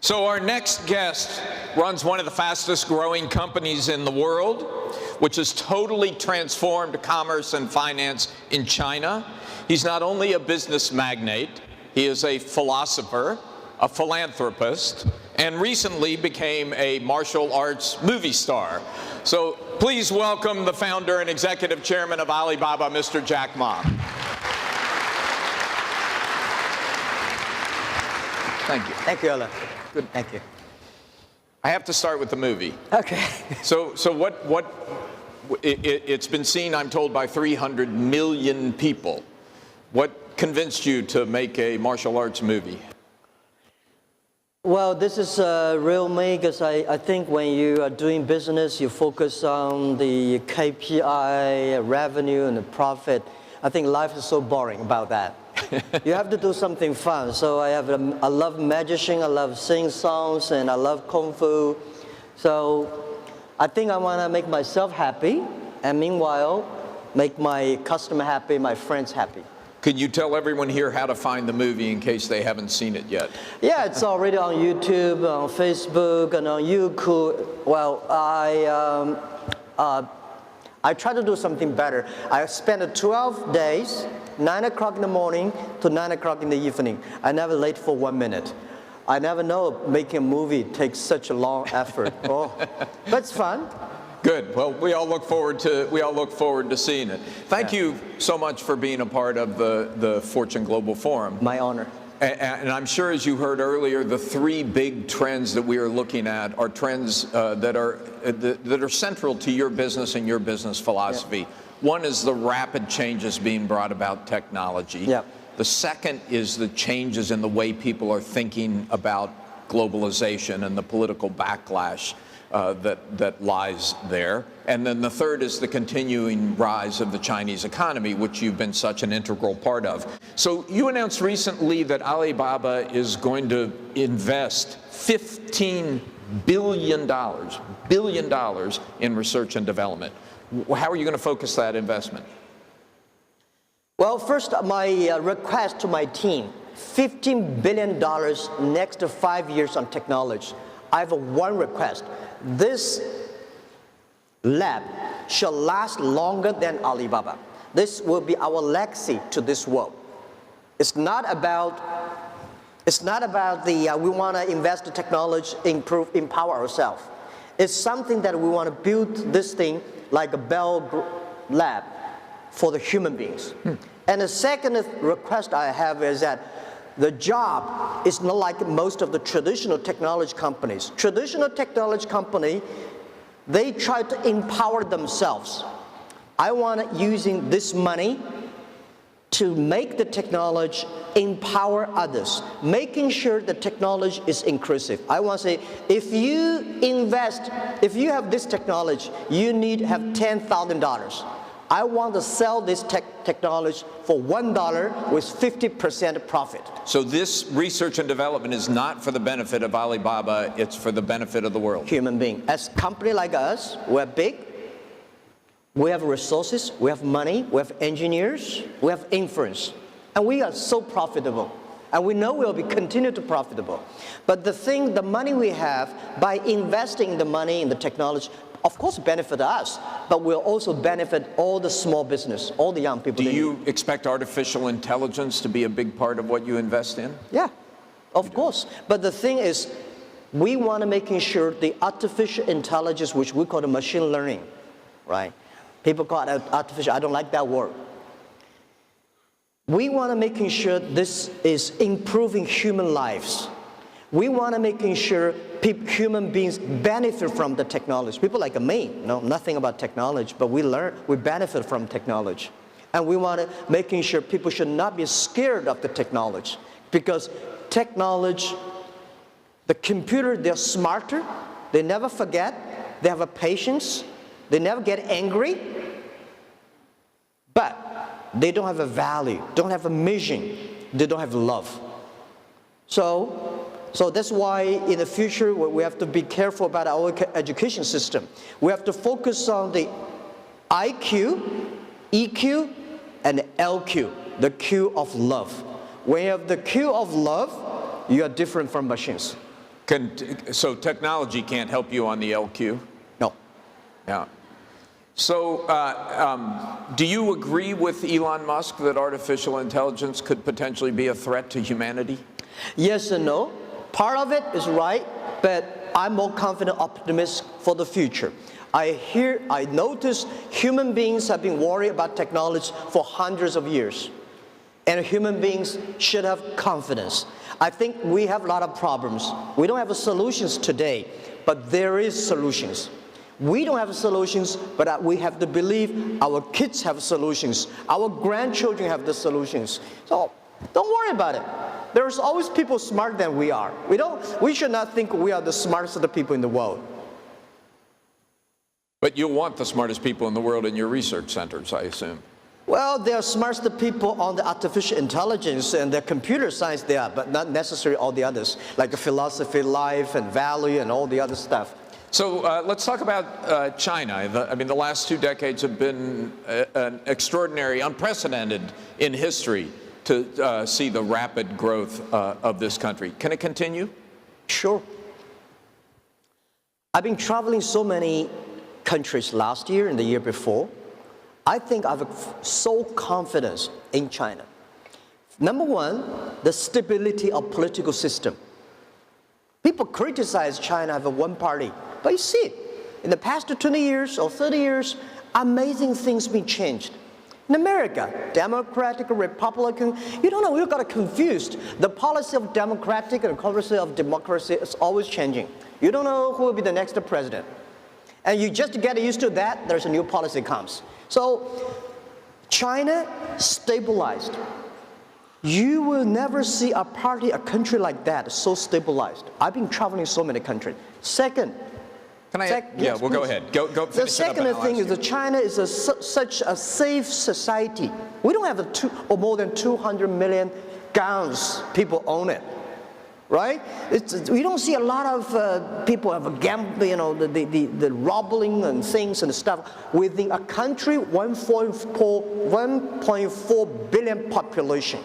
So our next guest runs one of the fastest growing companies in the world, which has totally transformed commerce and finance in China. He's not only a business magnate, he is a philosopher, a philanthropist, and recently became a martial arts movie star. So please welcome the founder and executive chairman of Alibaba, Mr. Jack Ma. Thank you. Thank you, Ola. Good. Thank you. I have to start with the movie. Okay. So it's been seen, I'm told, by 300 million people. What convinced you to make a martial arts movie? Well, this is real me because I think when you are doing business, you focus on the KPI, revenue, and the profit. I think life is so boring about that. You have to do something fun. So I love magician, I love sing songs, and I love kung fu. So I think I want to make myself happy, and meanwhile, make my customer happy, my friends happy. Could you tell everyone here how to find the movie in case they haven't seen it yet? Yeah, it's already on YouTube, on Facebook, and on YouTube. Well, I try to do something better. I spent 12 days, 9 o'clock in the morning to 9 o'clock in the evening. I never late for 1 minute. I never know making a movie takes such a long effort. Oh, but it's fun. Good. Well, we all look forward to seeing it. Thank you so much for being a part of the Fortune Global Forum. My honor. And I'm sure, as you heard earlier, the three big trends that we are looking at are trends that are central to your business and your business philosophy. Yeah. One is the rapid changes being brought about technology. Yeah. The second is the changes in the way people are thinking about globalization and the political backlash that lies there. And then the third is the continuing rise of the Chinese economy, which you've been such an integral part of. So you announced recently that Alibaba is going to invest $15 billion in research and development. How are you going to focus that investment? Well, first, my request to my team, $15 billion next 5 years on technology. I have one request. This lab shall last longer than Alibaba. This will be our legacy to this world. It's not about we want to invest in technology, empower ourselves. It's something that we want to build this thing like a Bell lab for the human beings. And the second request I have is that the job is not like most of the traditional technology companies. Traditional technology company, they try to empower themselves. I want using this money to make the technology empower others, making sure the technology is inclusive. I want to say, if you have this technology, you need to have $10,000. I want to sell this technology for $1 with 50% profit. So this research and development is not for the benefit of Alibaba, it's for the benefit of the world. Human being. As a company like us, we're big, we have resources, we have money, we have engineers, we have influence, and we are so profitable. And we know we'll be continue to profitable. But the money we have, by investing the money in the technology, of course benefit us, but will also benefit all the small business, all the young people. Do you expect artificial intelligence to be a big part of what you invest in? Yeah, of course. But the thing is, we want to making sure the artificial intelligence, which we call the machine learning, right? People call it artificial, I don't like that word. We want to making sure this is improving human lives. We want to making sure human beings benefit from the technology. People like me know nothing about technology, but we benefit from technology. And we want to making sure people should not be scared of the technology, because technology, the computer, they're smarter, they never forget, they have a patience, they never get angry, but they don't have a value, don't have a mission, they don't have love. So that's why in the future we have to be careful about our education system. We have to focus on the IQ, EQ, and LQ, the Q of love. When you have the Q of love, you are different from machines. So technology can't help you on the LQ? No. Yeah. So do you agree with Elon Musk that artificial intelligence could potentially be a threat to humanity? Yes and no. Part of it is right, but I'm more confident optimist for the future. I notice human beings have been worried about technology for hundreds of years. And human beings should have confidence. I think we have a lot of problems. We don't have solutions today, but there is solutions. We don't have solutions, but we have to believe our kids have solutions. Our grandchildren have the solutions. So don't worry about it. There's always people smarter than we are. We should not think we are the smartest of the people in the world. But you want the smartest people in the world in your research centers, I assume. Well, they are smartest people on the artificial intelligence and the computer science they are, but not necessarily all the others, like philosophy, life, and value, and all the other stuff. So let's talk about China. I mean, the last 2 decades have been an extraordinary, unprecedented in history to see the rapid growth of this country. Can it continue? Sure. I've been traveling so many countries last year and the year before. I think I have so confidence in China. Number one, the stability of political system. People criticize China have a one party, but you see it. In the past 20 years or 30 years, amazing things been changed. In America, Democratic or Republican, you don't know, you got confused. The policy of Democratic and policy of democracy is always changing. You don't know who will be the next president. And you just get used to that, there's a new policy comes. So China stabilized. You will never see a country like that so stabilized. I've been traveling so many countries. Second, yeah, well, go ahead. Go the second thing is that China is such a safe society. We don't have more than 200 million guns. People own it. Right? We don't see a lot of people have a gamble, you know, the robbing and things and stuff within a country 1.4 billion population.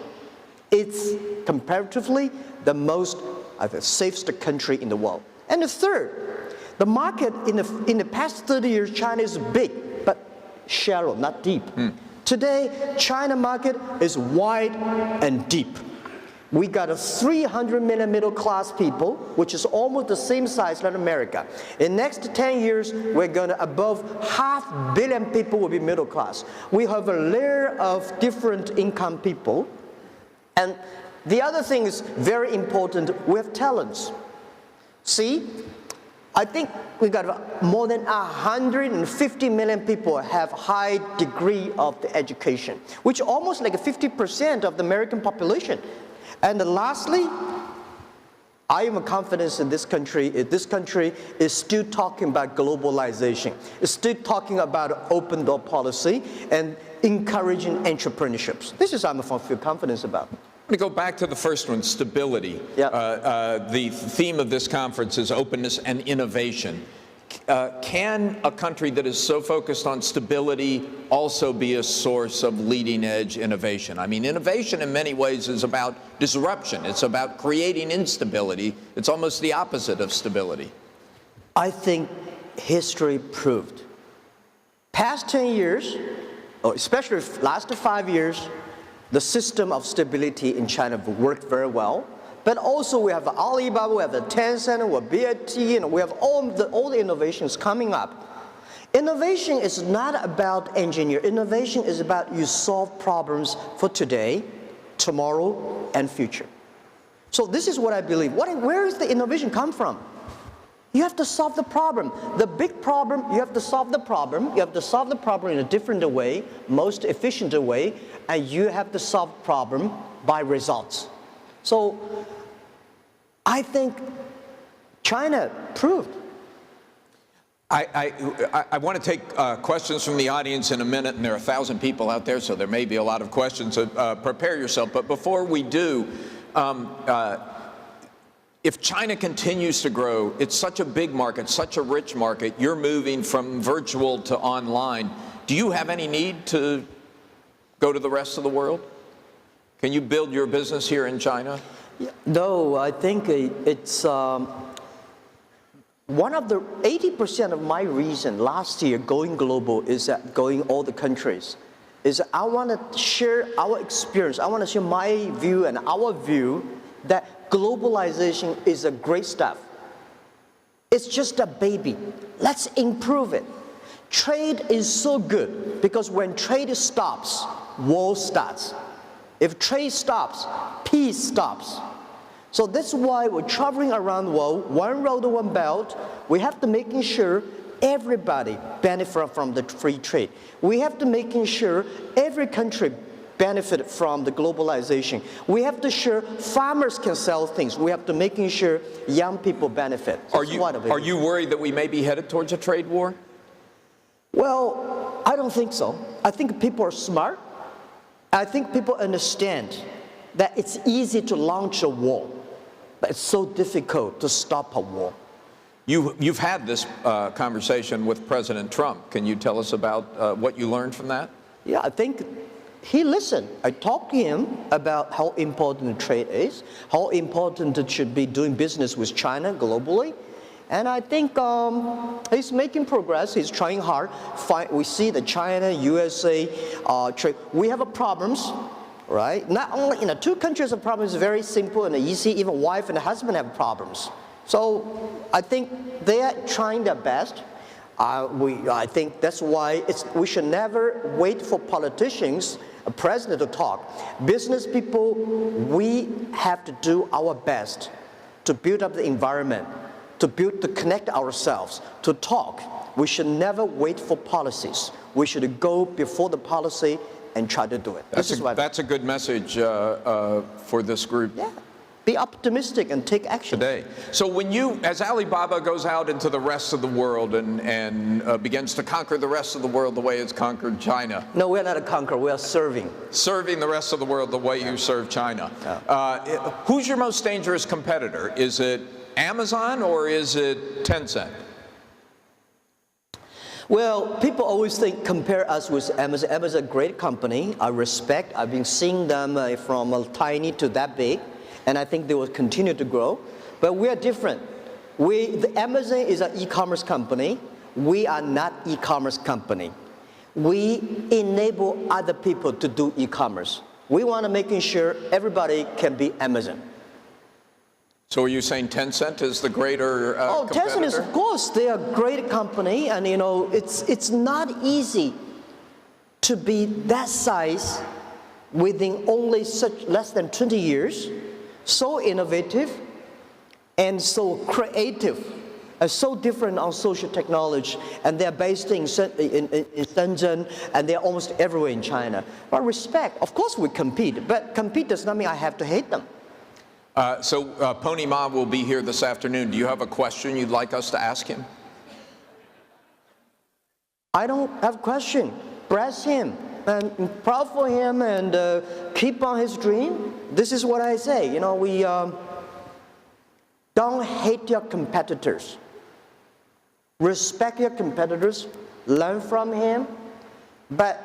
It's comparatively the most safest country in the world. And the third, the market in the past 30 years, China is big, but shallow, not deep. Today, China market is wide and deep. We got a 300 million middle class people, which is almost the same size as America. In the next 10 years, we're going to above 500 million people will be middle class. We have a layer of different income people. And the other thing is very important, we have talents. See, I think we got more than 150 million people have high degree of the education, which almost like 50% of the American population. And lastly, I am confident in this country. This country is still talking about globalization. It's still talking about open door policy and encouraging entrepreneurships. This is I'm feel confidence about. I'm going to go back to the first one, stability. Yeah. The theme of this conference is openness and innovation. Can a country that is so focused on stability also be a source of leading-edge innovation? I mean, innovation in many ways is about disruption. It's about creating instability. It's almost the opposite of stability. I think history proved. Past 10 years, or especially last 5 years, the system of stability in China worked very well. But also we have Alibaba, we have the Tencent, we have BAT, and we have all the innovations coming up. Innovation is not about engineering. Innovation is about you solve problems for today, tomorrow, and future. So this is what I believe. Where does the innovation come from? You have to solve the problem. The big problem, you have to solve the problem. You have to solve the problem in a different way, most efficient way, and you have to solve the problem by results. So I think China proved. I want to take questions from the audience in a minute, and there are 1,000 people out there, so there may be a lot of questions. So prepare yourself. But before we do, if China continues to grow, it's such a big market, such a rich market, you're moving from virtual to online. Do you have any need to go to the rest of the world? Can you build your business here in China? No, I think it's One of the 80% of my reason last year going global is that going all the countries is I want to share our experience. I want to share my view and our view that globalization is a great stuff. It's just a baby. Let's improve it. Trade is so good because when trade stops, war starts. If trade stops, peace stops. So that's why we're traveling around the world, one road, one belt. We have to making sure everybody benefit from the free trade. We have to making sure every country benefit from the globalization. We have to sure farmers can sell things. We have to making sure young people benefit. Are you worried that we may be headed towards a trade war? Well, I don't think so. I think people are smart. I think people understand that it's easy to launch a war, but it's so difficult to stop a war. You've had this conversation with President Trump. Can you tell us about what you learned from that? Yeah, I think he listened. I talked to him about how important trade is, how important it should be doing business with China globally. And I think he's making progress. He's trying hard. We see the China, USA trade. We have problems, right? Not only in the two countries, the problem is very simple and easy. Even wife and husband have problems. So I think they are trying their best. I think that's why we should never wait for politicians, a president to talk. Business people, we have to do our best to build up the environment, to connect ourselves, to talk. We should never wait for policies. We should go before the policy and try to do it. That's a good message for this group. Yeah. Be optimistic and take action. Today. So when as Alibaba goes out into the rest of the world and begins to conquer the rest of the world the way it's conquered China. No, we're not a conqueror, we are serving. Serving the rest of the world the way you serve China. Yeah. Who's your most dangerous competitor? Is it Amazon or is it Tencent? Well, people always compare us with Amazon. Amazon is a great company. I respect. I've been seeing them from tiny to that big. And I think they will continue to grow. But we are different. Amazon is an e-commerce company. We are not e-commerce company. We enable other people to do e-commerce. We want to making sure everybody can be Amazon. So are you saying Tencent is the greater competitor? Tencent is, of course, they are a great company. And it's not easy to be that size within only less than 20 years. So innovative and so creative, and so different on social technology, and they're based in Shenzhen, and they're almost everywhere in China. But respect, of course we compete, but compete does not mean I have to hate them. Pony Ma will be here this afternoon. Do you have a question you'd like us to ask him? I don't have a question. Bless him. And proud for him and keep on his dream. This is what I say. We don't hate your competitors. Respect your competitors. Learn from him. But,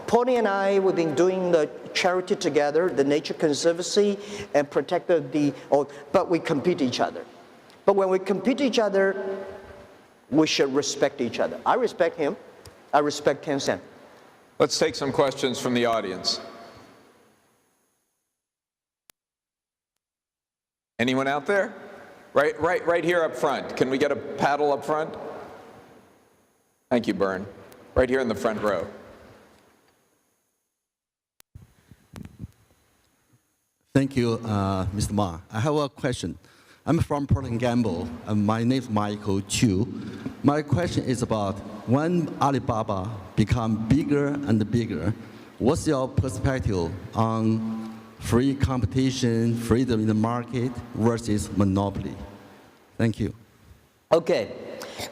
Pony and I, we've been doing the charity together, the Nature Conservancy, and protect but we compete each other. But when we compete each other, we should respect each other. I respect him. I respect Tencent. Let's take some questions from the audience. Anyone out there? Right here up front. Can we get a paddle up front? Thank you, Bern. Right here in the front row. Thank you, Mr. Ma. I have a question. I'm from Procter & Gamble, and my name is Michael Chu. My question is about when Alibaba become bigger and bigger, what's your perspective on free competition, freedom in the market versus monopoly? Thank you. Okay,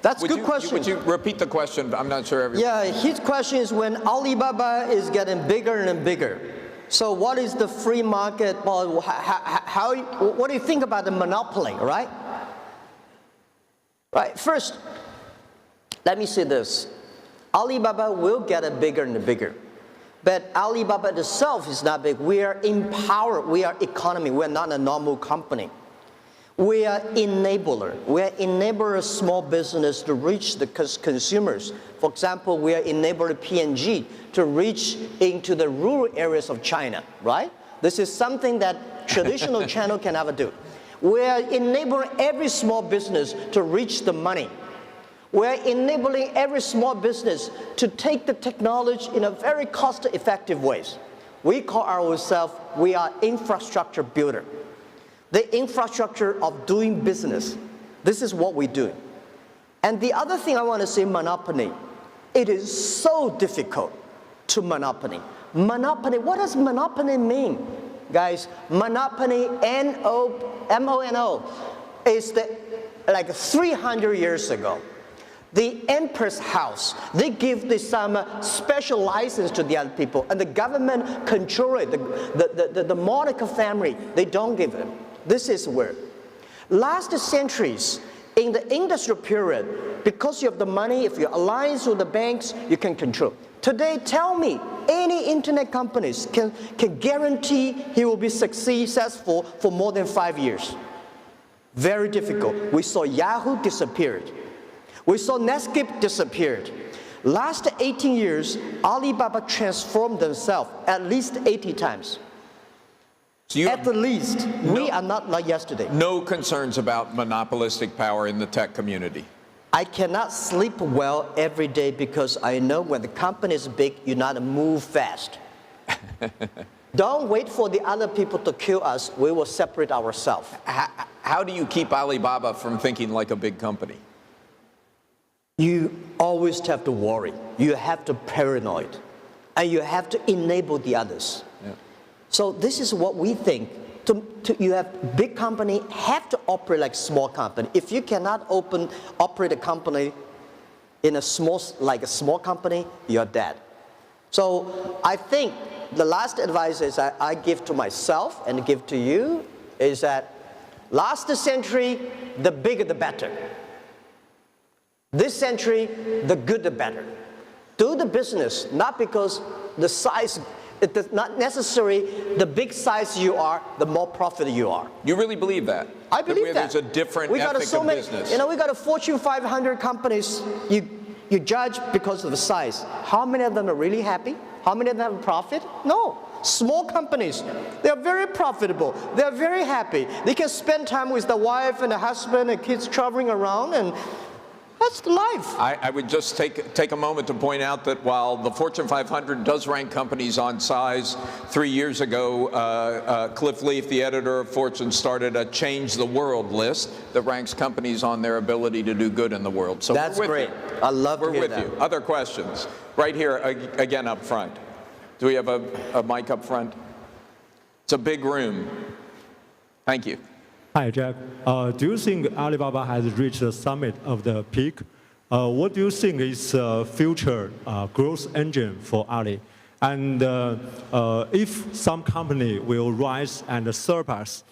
that's a good question. Would you repeat the question? I'm not sure everyone. Yeah, his question is when Alibaba is getting bigger and bigger. So what is the free market? What do you think about the monopoly, right? Right, first, let me say this. Alibaba will get bigger and bigger. But Alibaba itself is not big. We are empowered. We are economy. We're not a normal company. We are enabler. We are enabler small business to reach the consumers. For example, we are enabler P&G to reach into the rural areas of China, right? This is something that traditional channel can never do. We are enabling every small business to reach the money. We're enabling every small business to take the technology in a very cost-effective ways. We call ourselves, we are infrastructure builder. The infrastructure of doing business. This is what we do. And the other thing I want to say, monopoly. It is so difficult to monopoly. Monopoly, what does monopoly mean? Guys, monopoly, M-O-N-O, is like 300 years ago. The empress house, they give this special license to the other people, and the government control it. The monarch family, they don't give it. This is where. Last centuries, in the industrial period, because you have the money, if you alliance with the banks, you can control. Today, tell me, any internet companies can guarantee he will be successful for more than 5 years. Very difficult. We saw Yahoo disappeared. We saw Netscape disappeared. Last 18 years, Alibaba transformed themselves at least 80 times. So you at the least, we are not like yesterday. No concerns about monopolistic power in the tech community? I cannot sleep well every day because I know when the company is big, you not move fast. Don't wait for the other people to kill us. We will separate ourselves. How do you keep Alibaba from thinking like a big company? You always have to worry. You have to paranoid. And you have to enable the others. Yeah. So this is what we think. You have big company have to operate like small company. If you cannot operate a company in a small company, you're dead. So I think the last advice is I give to myself and give to you is that last century, the bigger the better. This century, the good the better. Do the business, not because the size, it does not necessarily the big size you are, the more profit you are. You really believe that? I believe that. There's a different ethic of business. You know, we got a Fortune 500 companies, you judge because of the size. How many of them are really happy? How many of them have profit? No. Small companies, they're very profitable. They're very happy. They can spend time with the wife and the husband and kids traveling around, and that's life. I would just take a moment to point out that while the Fortune 500 does rank companies on size, 3 years ago, Cliff Leaf, the editor of Fortune, started a Change the World list that ranks companies on their ability to do good in the world. So that's great. I love to hear that. We're with you. Other questions? Right here, again up front. Do we have a mic up front? It's a big room. Thank you. Hi, Jack. Do you think Alibaba has reached the summit of the peak? What do you think is the future growth engine for Ali? And if some company will rise and surpass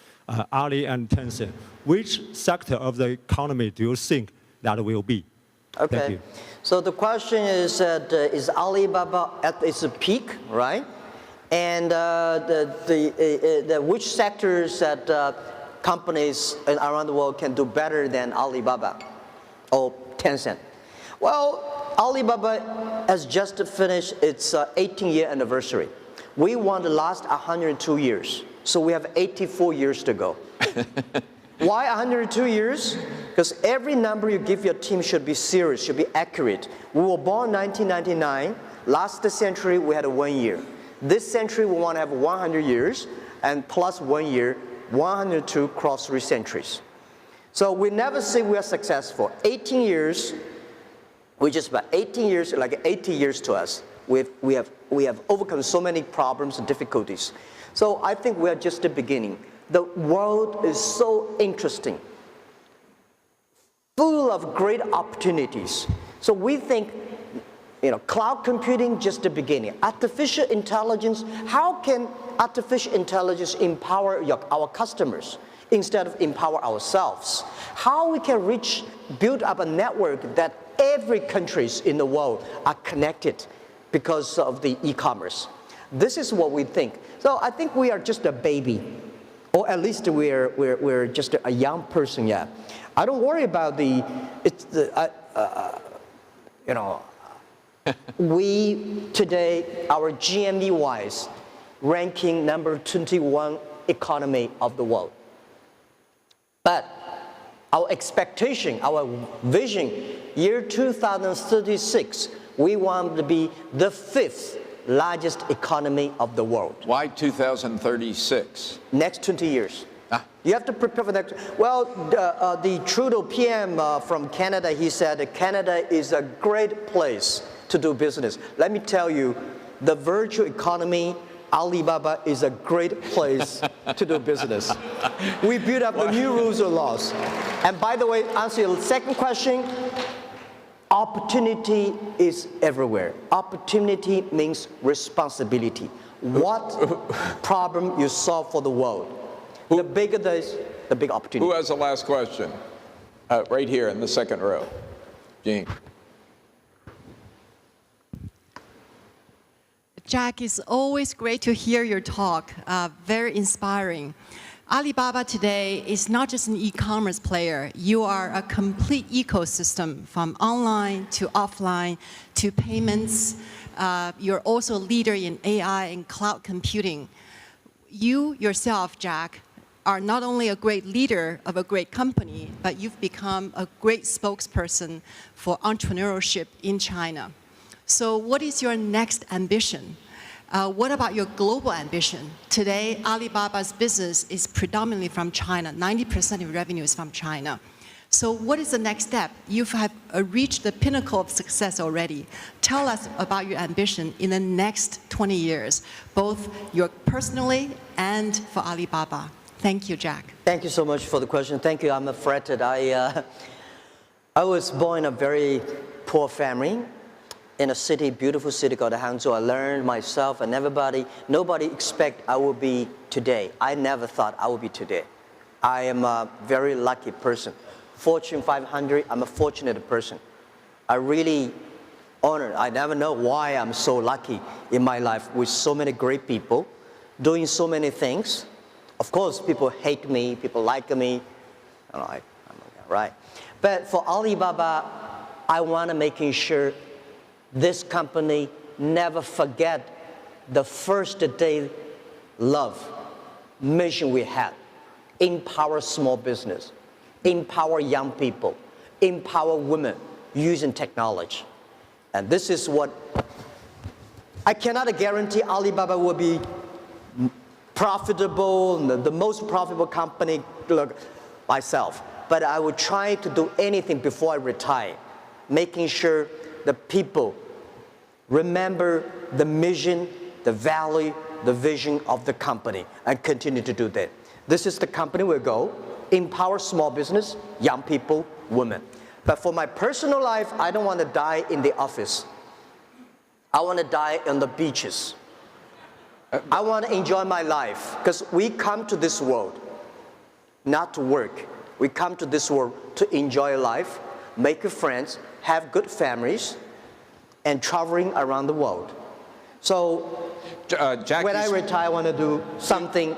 Ali and Tencent, which sector of the economy do you think that will be? Okay. Thank you. So the question is that is Alibaba at its peak, right? And which sectors that companies around the world can do better than Alibaba or Tencent? Well, Alibaba has just finished its 18-year anniversary. We want to last 102 years, so we have 84 years to go. Why 102 years? Because every number you give your team should be serious, should be accurate. We were born in 1999. Last century, we had 1 year. This century, we want to have 100 years, and plus 1 year, 102 cross 3 centuries. So we never say we are successful. 18 years, we just about 18 years, like 80 years to us. We have overcome so many problems and difficulties. So I think we are just the beginning. The world is so interesting, full of great opportunities. So we think, you know, cloud computing just the beginning. Artificial intelligence, how can artificial intelligence empower our customers instead of empower ourselves? How we can build up a network that every countries in the world are connected because of the e-commerce. This is what we think. So I think we are just a baby. or at least we're just a young person yet. I don't worry about we today, our GMV-wise, ranking number 21 economy of the world. But our expectation, our vision, year 2036, we want to be the 5th largest economy of the world. Why 2036? Next 20 years. You have to prepare for that. Well, the Trudeau PM from Canada, he said Canada is a great place to do business. Let me tell you, the virtual economy, Alibaba is a great place to do business. We build up the new rules and laws. And by the way, answer your second question, opportunity is everywhere. Opportunity means responsibility. What problem you solve for the world? The bigger the big opportunity. Who has the last question? Right here in the second row. Jean. Jack, it's always great to hear your talk. Very inspiring. Alibaba today is not just an e-commerce player. You are a complete ecosystem from online to offline to payments. You're also a leader in AI and cloud computing. You yourself, Jack, are not only a great leader of a great company, but you've become a great spokesperson for entrepreneurship in China. So what is your next ambition? What about your global ambition? Today, Alibaba's business is predominantly from China. 90% of revenue is from China. So what is the next step? You have reached the pinnacle of success already. Tell us about your ambition in the next 20 years, both your personally and for Alibaba. Thank you, Jack. Thank you so much for the question. Thank you. I'm flattered. I was born in a very poor family in a city, beautiful city called Hangzhou. I learned myself and nobody expect I would be today. I never thought I would be today. I am a very lucky person. Fortune 500, I'm a fortunate person. I really honored. I never know why I'm so lucky in my life with so many great people, doing so many things. Of course, people hate me, people like me. I'm okay, right? But for Alibaba, I want to making sure this company never forget the first day love mission we had. Empower small business, empower young people, empower women using technology. And this is what, I cannot guarantee Alibaba will be profitable, the most profitable company myself. But I will try to do anything before I retire, making sure the people remember the mission, the value, the vision of the company, and continue to do that. This is the company we'll go, empower small business, young people, women. But for my personal life, I don't want to die in the office. I want to die on the beaches. I want to enjoy my life, because we come to this world not to work. We come to this world to enjoy life, make friends, have good families, and traveling around the world. So when I retire, I want to do something.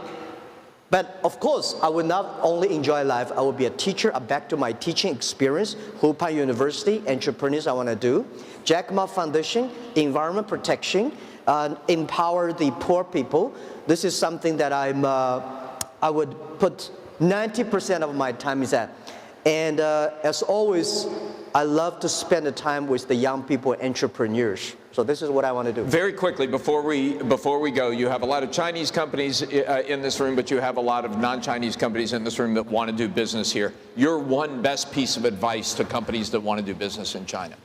But of course, I will not only enjoy life, I will be a teacher. Back to my teaching experience, Hupai University, entrepreneurs I want to do. Jack Ma Foundation, environment protection, empower the poor people. This is something that I would put 90% of my time is at. And as always, I love to spend the time with the young people, entrepreneurs. So this is what I want to do. Very quickly, before we go, you have a lot of Chinese companies in this room, but you have a lot of non-Chinese companies in this room that want to do business here. Your one best piece of advice to companies that want to do business in China?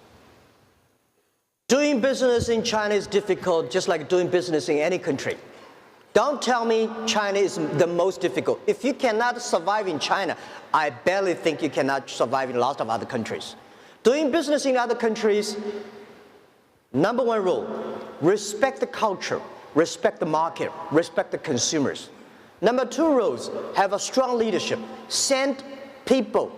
Doing business in China is difficult, just like doing business in any country. Don't tell me China is the most difficult. If you cannot survive in China, I barely think you cannot survive in lots of other countries. Doing business in other countries, number one rule, respect the culture, respect the market, respect the consumers. Number two rules, have a strong leadership. Send people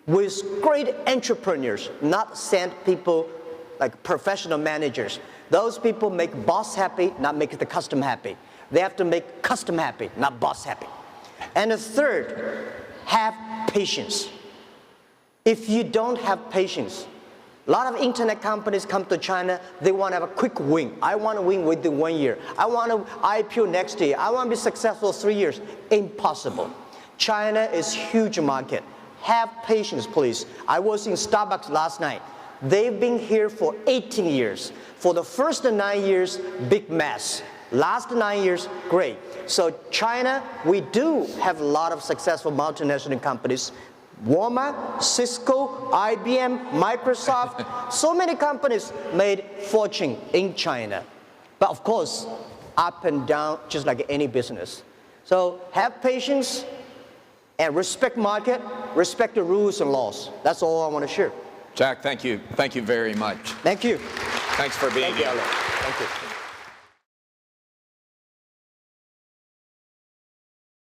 with great entrepreneurs, not send people like professional managers. Those people make boss happy, not make the customer happy. They have to make customer happy, not boss happy. And the third, have patience. If you don't have patience, a lot of internet companies come to China, they want to have a quick win. I want to win within 1 year. I want to IPO next year. I want to be successful 3 years. Impossible. China is huge market. Have patience, please. I was in Starbucks last night. They've been here for 18 years. For the first 9 years, big mess. Last 9 years, great. So China, we do have a lot of successful multinational companies. Walmart, Cisco, IBM, Microsoft, so many companies made fortune in China. But of course, up and down, just like any business. So have patience and respect market, respect the rules and laws. That's all I want to share. Jack, thank you. Thank you very much. Thank you. Thanks for being Thank you, here. Alex. Thank you.